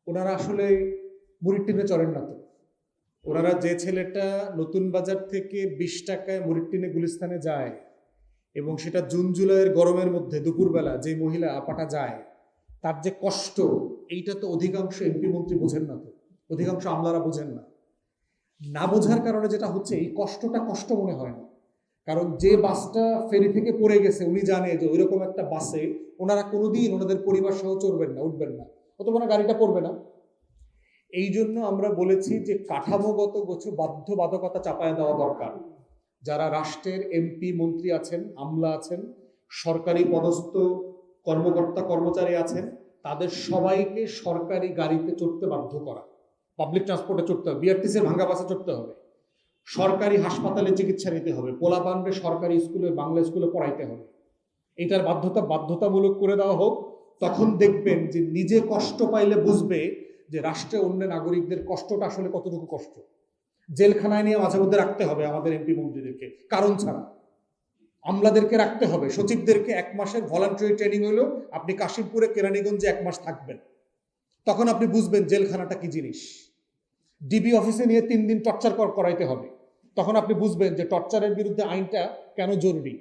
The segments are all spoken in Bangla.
ওনারা আসলে মুড়ির টিনে চড়েন না তো। ওনারা যে ছেলেটা নতুন বাজার থেকে 20 টাকায় মুড়ির টিনে গুলিস্তানে যায় এবং সেটা জুন জুলাইয়ের গরমের মধ্যে দুপুরবেলা যে মহিলা আপাটা যায়, তার যে কষ্ট, এইটা তো অধিকাংশ এমপি মন্ত্রী বোঝেন না তো, অধিকাংশ আমলারা বোঝেন না। না বোঝার কারণে যেটা হচ্ছে, এই কষ্টটা কষ্ট মনে হয় না। কারণ যে বাসটা ফেরি থেকে পড়ে গেছে উনি জানে যে ওইরকম একটা বাসে ওনারা কোনোদিন ওনাদের পরিবার সহ চড়বেন না, উঠবেন না, অথবা গাড়িটা পড়বে না। এই জন্য আমরা বলেছি যে কাঠামোগত কিছু বাধ্যবাধকতা চাপায় দেওয়া দরকার। যারা রাষ্ট্রের এমপি মন্ত্রী আছেন, আমলা আছেন, সরকারি পদস্থ কর্মকর্তা কর্মচারী আছেন, তাদের সবাইকে সরকারি গাড়িতে চড়তে বাধ্য করা, পাবলিক ট্রান্সপোর্টে চড়তে হবে, বিআরটিসির ভাঙ্গা বাসে চড়তে হবে, সরকারি হাসপাতালে চিকিৎসা নিতে হবে, পোলাপানরে সরকারি স্কুলে বাংলা স্কুলে পড়াইতে হবে। এটার বাধ্যতামূলক করে দেওয়া হোক। তখন দেখবেন যে নিজে কষ্ট পাইলে বুঝবে যে রাষ্ট্রে অন্য নাগরিকদের কষ্টটা আসলে কতটুকু কষ্ট। জেলখানায় নিয়ে মাঝে মধ্যে রাখতে হবে আমাদের এমপি মন্ত্রীদেরকে, কারণ ছাড়া। আমলাদেরকে রাখতে হবে, সচিবদেরকে 1 মাসের ভলান্টারি ট্রেনিং হইলো, আপনি কাশিমপুরে কেরানীগঞ্জে 1 মাস থাকবেন, তখন আপনি বুঝবেন জেলখানাটা কি জিনিস। ডিবি অফিসে নিয়ে 3 দিন টর্চার করাইতে হবে, তখন আপনি বুঝবেন যে টর্চারের বিরুদ্ধে আইনটা কেন জরুরি।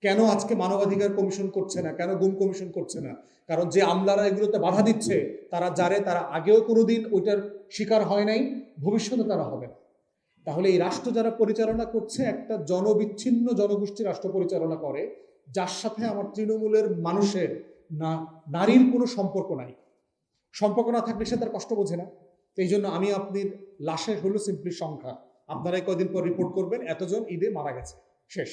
কেন আজকে মানবাধিকার কমিশন করছে না, কেন গুম কমিশন করছে না? কারণ যে আমলারা এগুলোতে বাধা দিচ্ছে, তারা আগেও কোনোদিন ওইটার শিকার হয় নাই, ভবিষ্যতে তারা হবে না। তাহলে এই রাষ্ট্র যারা পরিচালনা করছে, একটা জনবিচ্ছিন্ন জনগোষ্ঠী রাষ্ট্র পরিচালনা করে, যার সাথে আমার তৃণমূলের মানুষের নারীর কোনো সম্পর্ক নাই। সম্পর্ক না থাকলে সে তার কষ্ট বোঝে না। এই জন্য আমি আপনার লাশের হলো সিম্পলি সংখ্যা, আপনারা কয়দিন পর রিপোর্ট করবেন এতজন ঈদে মারা গেছে, শেষ।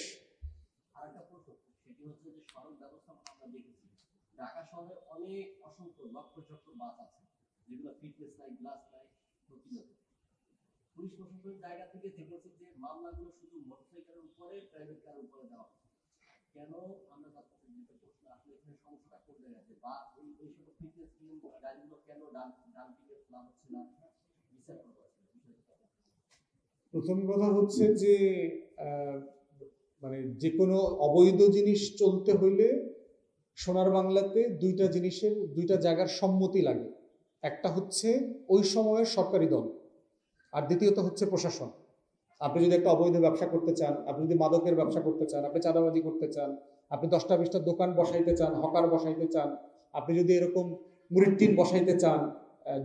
ঢাকা শহরে অনেক অসংখ্য লক্ষ লক্ষ বাস আছে যেগুলো ফিটনেস নাই, গ্লাস নাই, প্রতিরোধ। পুলিশ প্রশাসনের জায়গা থেকে দেখেছে যে মামলাগুলো শুধু মোটরসাইকেলের উপরে, প্রাইভেট কারের উপরে দেওয়া হয়। কেন আমরা তার কাছে যেটা প্রশ্ন আসলে এখানে সমস্যাটা কোন জায়গাতে, বা এই সকল ফিটনেস গাড়িগুলো কেন ডাম্পিংয়ে ফেলা হচ্ছে না, বিচার করা হচ্ছে। প্রথম কথা হচ্ছে যে মানে যে কোনো অবৈধ জিনিস চলতে হইলে সোনার বাংলাতে দুইটা জায়গার সম্মতি লাগে। একটা হচ্ছে ওই সময়ের সরকারি দল, আর দ্বিতীয়ত হচ্ছে প্রশাসন। আপনি যদি একটা অবৈধ ব্যবসা করতে চান, আপনি যদি মাদকের ব্যবসা করতে চান, আপনি চাঁদাবাজি করতে চান, আপনি 10টা 20টা দোকান বসাইতে চান, হকার বসাইতে চান, আপনি যদি এরকম মুড়ির টিন বসাইতে চান,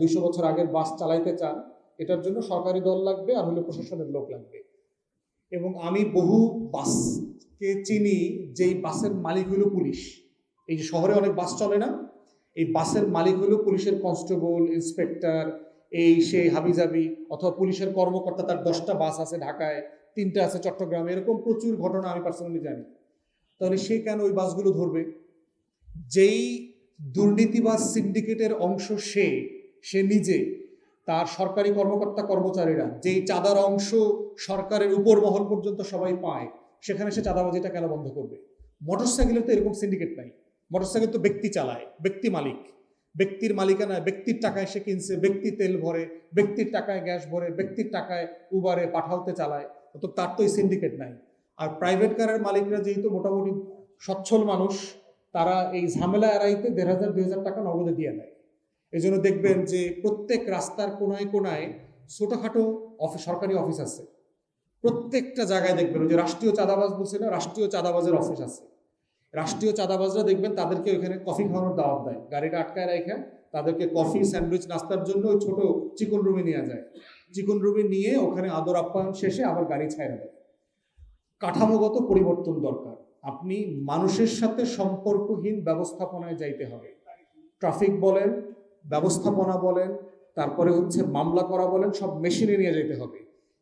200 বছর আগের বাস চালাইতে চান, এটার জন্য সরকারি দল লাগবে, আর হলো প্রশাসনের লোক লাগবে। এবং আমি বহু বাসকে চিনি যেই বাসের মালিক হলো পুলিশ। এই যে শহরে অনেক বাস চলে না, এই বাসের মালিক হলো পুলিশের কনস্টেবল, ইন্সপেক্টর, এই সেই হাবিজাবি, অথবা পুলিশের কর্মকর্তা, তার 10টা বাস আছে ঢাকায়, 3টা আছে চট্টগ্রামে, এরকম প্রচুর ঘটনা আমি পার্সোনালি জানি। তাহলে সে কেন ওই বাসগুলো ধরবে? যেই দুর্নীতিবাজ সিন্ডিকেটের অংশ সে নিজে, তার সরকারি কর্মকর্তা কর্মচারীরা যেই চাঁদার অংশ সরকারের উপর মহল পর্যন্ত সবাই পায়, সেখানে সে চাঁদাবাজিটা কেন বন্ধ করবে? মোটরসাইকেলের তো এরকম সিন্ডিকেট নাই। মোটরসাইকেল তো ব্যক্তি চালায়, ব্যক্তি মালিক, ব্যক্তির মালিকানায়, ব্যক্তির টাকায় সে কিনছে, ব্যক্তি তেল ভরে, ব্যক্তির টাকায় গ্যাস ভরে, ব্যক্তির টাকায় উবারে পাঠাওতে চালায়, তো তার তো এই সিন্ডিকেট নাই। আর প্রাইভেট কারের মালিকরা যেহেতু মোটামুটি সচ্ছল মানুষ, তারা এই ঝামেলা এড়াইতে 1,500-2,000 টাকা নগদে দিয়ে দেয়। এই জন্য দেখবেন যে প্রত্যেক রাস্তার কোনায় কোনায় ছোটখাটো সরকারি অফিস আছে। প্রত্যেকটা জায়গায় দেখবেন ওই যে রাষ্ট্রীয় চাঁদাবাজ বলছে না, রাষ্ট্রীয় চাঁদাবাজের অফিস আছে। রাষ্ট্রীয় চাঁদাবাজরা দেখবেন তাদেরকে ওইখানে কফি খাওয়ানোর দাওয়াত দেয়, গাড়িটা আটকায় রেখে তাদেরকে কফি, স্যান্ডউইচ, নাস্তার জন্য ওই ছোট চিকন রুমে নিয়ে যায়। চিকন রুমে নিয়ে ওখানে আদর আপ্যায়ন শেষে আবার গাড়ি ছাইড়া দেয়। কাঠামোগত পরিবর্তন দরকার। আপনি মানুষের সাথে সম্পর্কহীন ব্যবস্থাপনায় যাইতে হবে। ট্রাফিক বলেন, ব্যবস্থাপনা বলেন, তারপরে হচ্ছে মামলা করা বলেন, সব মেশিনে নিয়ে যেতে হবে।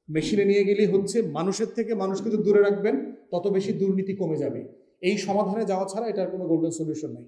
মেশিনে নিয়ে গেলেই হচ্ছে মানুষের থেকে মানুষকে যদি দূরে রাখবেন, তত বেশি দুর্নীতি কমে যাবে। এই সমাধানে যাওয়া ছাড়া এটার কোনো গোল্ডেন সলিউশন নাই।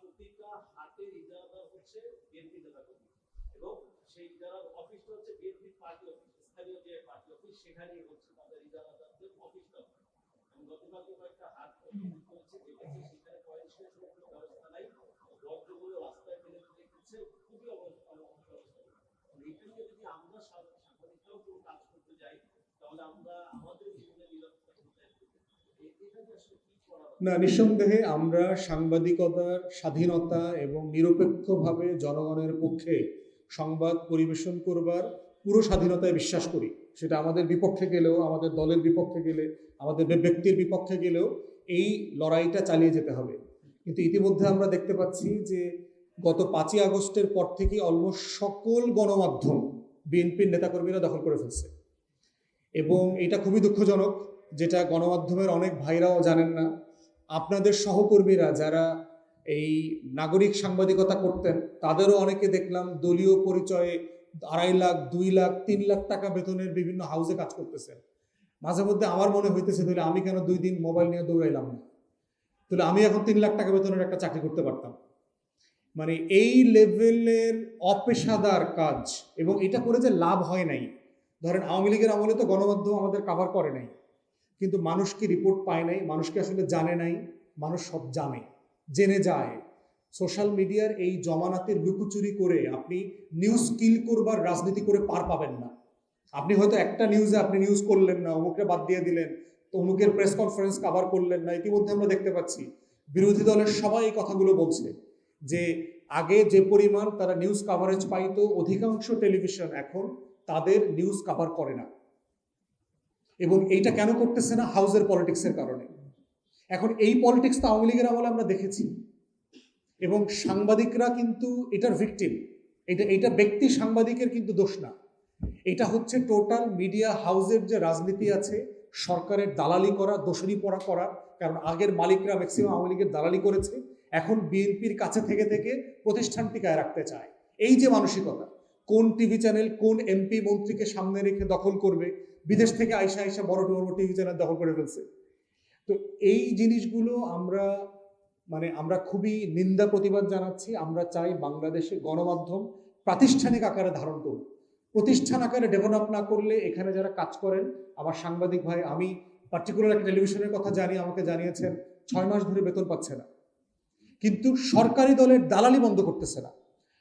প্রতিটা হাটের ইজারা হচ্ছে বিএনপি নেতা কর্মী, এবং সেই ইজারার অফিসটা হচ্ছে বিএনপি পার্টি অফিস, স্থানীয় যে পার্টি অফিস সেখানেই হচ্ছে তাদের ইজারাদারদের অফিস দখল। এবং গতকালকে কয়েকটা হাট করেছে, দেখেছে সেখানে পয়েন্টের কোনো ব্যবস্থা নাই, রডগুলো রাস্তায় ফেলে রেখেছে, খুবই অবস্থা। এইটা নিয়ে যদি আমরা সাংবাদিকরাও কোনো কাজ করতে যাই, তাহলে আমরা আমাদের জীবনের নিরাপত্তা কোথায় করবো? এটা যে আসলে কি করা হবে? না, নিঃসন্দেহে আমরা সাংবাদিকতার স্বাধীনতা এবং নিরপেক্ষভাবে জনগণের পক্ষে সংবাদ পরিবেশন করবার পুরো স্বাধীনতায় বিশ্বাস করি। সেটা আমাদের বিপক্ষে গেলেও, আমাদের দলের বিপক্ষে গেলে, আমাদের ব্যক্তির বিপক্ষে গেলেও এই লড়াইটা চালিয়ে যেতে হবে। কিন্তু ইতিমধ্যে আমরা দেখতে পাচ্ছি যে গত 5ই আগস্টের পর থেকে অলমোস্ট সকল গণমাধ্যম বিএনপির নেতাকর্মীরা দখল করে ফেলছে, এবং এটা খুবই দুঃখজনক, যেটা গণমাধ্যমের অনেক ভাইরাও জানেন না। আপনাদের সহকর্মীরা যারা এই নাগরিক সাংবাদিকতা করতেন, তাদেরও অনেকে দেখলাম দলীয় পরিচয়ে 2.5 লাখ, 2 লাখ, 3 লাখ টাকা বেতনের বিভিন্ন হাউসে কাজ করতেছেন। মাঝে মধ্যে আমার মনে হইতেছে, তাহলে আমি কেন 2 দিন মোবাইল নিয়ে দৌড়াইলাম না, তাহলে আমি এখন 3 লাখ টাকা বেতনের একটা চাকরি করতে পারতাম। মানে এই লেভেলের অপেশাদার কাজ, এবং এটা করে যে লাভ হয় নাই। ধরেন আওয়ামী লীগের আমলে তো গণমাধ্যম আমাদের কাভার করে নাই, কিন্তু মানুষ কি রিপোর্ট পায় নাই, মানুষকে আসলে জানে নাই। মানুষ সব জানে, জেনে যায়। সোশ্যাল মিডিয়ার এই জমানাতে লুকোচুরি করে আপনি নিউজ কিল করবার রাজনীতি করে পার পাবেন না। আপনি হয়তো একটা নিউজে আপনি নিউজ করলেন না, অমুককে বাদ দিয়ে দিলেন, তো অমুকের প্রেস কনফারেন্স কভার করলেন না। ইতিমধ্যে আমরা দেখতে পাচ্ছি বিরোধী দলের সবাই এই কথাগুলো বলছে যে আগে যে পরিমাণ তারা নিউজ কাভারেজ পাইতো, অধিকাংশ টেলিভিশন এখন তাদের নিউজ কাভার করে না। এবং এইটা কেন করতেছে না? হাউসের পলিটিক্সের কারণে। এখন এই পলিটিক্স তো আওয়ামী লীগের আমলে আমরা দেখেছি, এবং সাংবাদিকরা কিন্তু এটার ভিকটিম। এটা ব্যক্তি সাংবাদিকের কিন্তু দোষ না, এটা হচ্ছে টোটাল মিডিয়া হাউসের যে রাজনীতি আছে, সরকারের দালালি করা, দোষী পড়া করা। কারণ আগের মালিকরা ম্যাক্সিমাম আওয়ামী লীগের দালালি করেছে, এখন বিএনপির কাছে থেকে থেকে প্রতিষ্ঠান টিকায় রাখতে চায়। এই যে মানসিকতা, কোন টিভি চ্যানেল কোন এমপি মন্ত্রীকে সামনে রেখে দখল করবে, বিদেশ থেকে আইসা আইসা বড় বড় টিভি চ্যানেল দখল করে ফেলছে। তো এই জিনিসগুলো আমরা খুবই নিন্দা প্রতিবাদ জানাচ্ছি। আমরা চাই বাংলাদেশে গণমাধ্যম প্রাতিষ্ঠানিক আকারে ধারণ করুক। প্রতিষ্ঠান আকারে ডেভেলপ না করলে এখানে যারা কাজ করেন, আমার সাংবাদিক ভাই, আমি পার্টিকুলার একটা টেলিভিশনের কথা জানি, আমাকে জানিয়েছেন 6 মাস ধরে বেতন পাচ্ছে না, কিন্তু সরকারি দলের দালালি বন্ধ করতেছে না।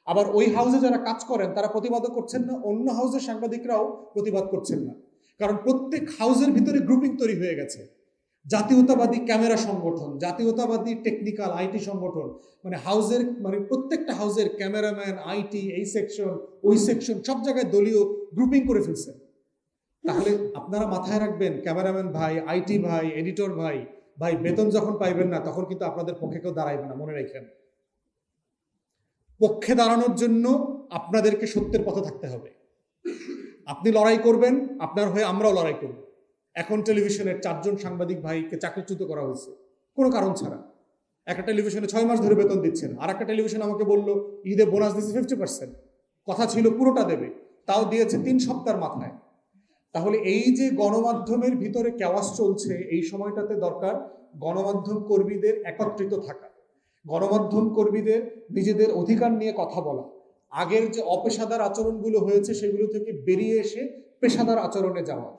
আবার ওই হাউসে যারা কাজ করেন তারা প্রতিবাদও করছেন না, অন্য হাউসের সাংবাদিকরাও প্রতিবাদ করছেন না। কারণ প্রত্যেক হাউসের ভিতরে গ্রুপিং তৈরি হয়ে গেছে। জাতীয়তাবাদী ক্যামেরা সংগঠন, জাতীয়তাবাদী টেকনিক্যাল আইটি সংগঠন, প্রত্যেকটা হাউসের ক্যামেরাম্যান, আইটি, এই সেকশন, ওই সেকশন, সব জায়গায় দলীয় গ্রুপিং করে ফেলছে। তাহলে আপনারা মাথায় রাখবেন, ক্যামেরাম্যান ভাই, আইটি ভাই, এডিটর ভাই, বেতন যখন পাইবেন না, তখন কিন্তু আপনাদের পক্ষে কেউ দাঁড়াইবে না, মনে রাখেন। পক্ষে দাঁড়ানোর জন্য আপনাদেরকে সত্যের পথে থাকতে হবে। আপনি লড়াই করবেন, আপনার হয়ে আমরাও লড়াই করব। এখন টেলিভিশনের 4 জন সাংবাদিক ভাইকে চাকরিচ্যুত করা হয়েছে কোনো কারণ ছাড়া। একটা টেলিভিশনে 6 মাস ধরে বেতন দিচ্ছেন, আর একটা টেলিভিশন আমাকে বলল ঈদে বোনাস দিচ্ছে 50%, কথা ছিল পুরোটা দেবে, তাও দিয়েছে 3 সপ্তাহের মাথায়। তাহলে এই যে গণমাধ্যমের ভিতরে কেওয়াস চলছে, এই সময়টাতে দরকার গণমাধ্যম কর্মীদের একত্রিত থাকা, গণমাধ্যম কর্মীদের নিজেদের অধিকার নিয়ে কথা বলা। আগের যে অপেশাদার আচরণগুলো হয়েছে সেগুলো থেকে বেরিয়ে এসে পেশাদার আচরণে যাওয়া।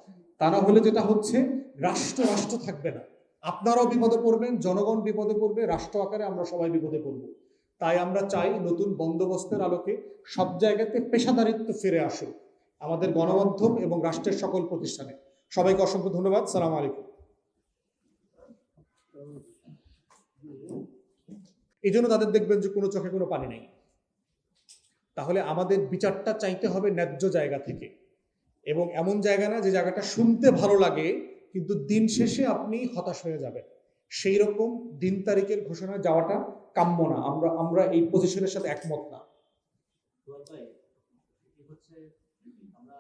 তা না হলে যেটা হচ্ছে, রাষ্ট্র থাকবে না, আপনারাও বিপদে পড়বেন, জনগণ বিপদে পড়বে, রাষ্ট্র আকারে আমরা সবাই বিপদে পড়ব। তাই আমরা চাই নতুন বন্দোবস্তের আলোকে সব জায়গাতে পেশাদারিত্ব ফিরে আসুক আমাদের গণমাধ্যম এবং রাষ্ট্রের সকল প্রতিষ্ঠানে। সবাইকে অসংখ্য ধন্যবাদ। সালাম আলাইকুম। এই জন্য তাদের দেখবেন যে কোনো চোখে কোনো পানি নেই। তাহলে আমাদের বিচারটা চাইতে হবে ন্যায্য জায়গা থেকে, এবং এমন জায়গা না যে জায়গাটা শুনতে ভালো লাগে কিন্তু দিন শেষে আপনি হতাশ হয়ে যাবেন। সেই রকম দিন তারিখের ঘোষণা যাওয়াটা কাম্য না। আমরা এই পজিশনের সাথে একমত না। আমরা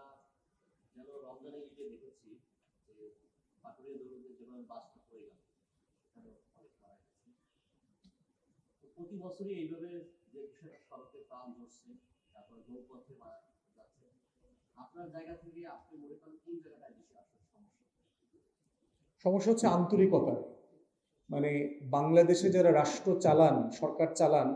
যেন রমজানের ঈদে দেখেছি যে পাটুরিয়া দরুদে যেমন বাসটা পড়ে গেল, প্রতি বছরই এইভাবে যে বিষয়টা সড়কে প্রাণ ধরছে, তারপরে নৌপথে যাচ্ছে, আপনার জায়গা থেকে আপনি মনে করেন কোন জায়গাটায় বেশি আসলে সমস্যা হচ্ছে আন্তরিকতা। বাংলাদেশে যারা রাষ্ট্র চালান, সরকার চালান,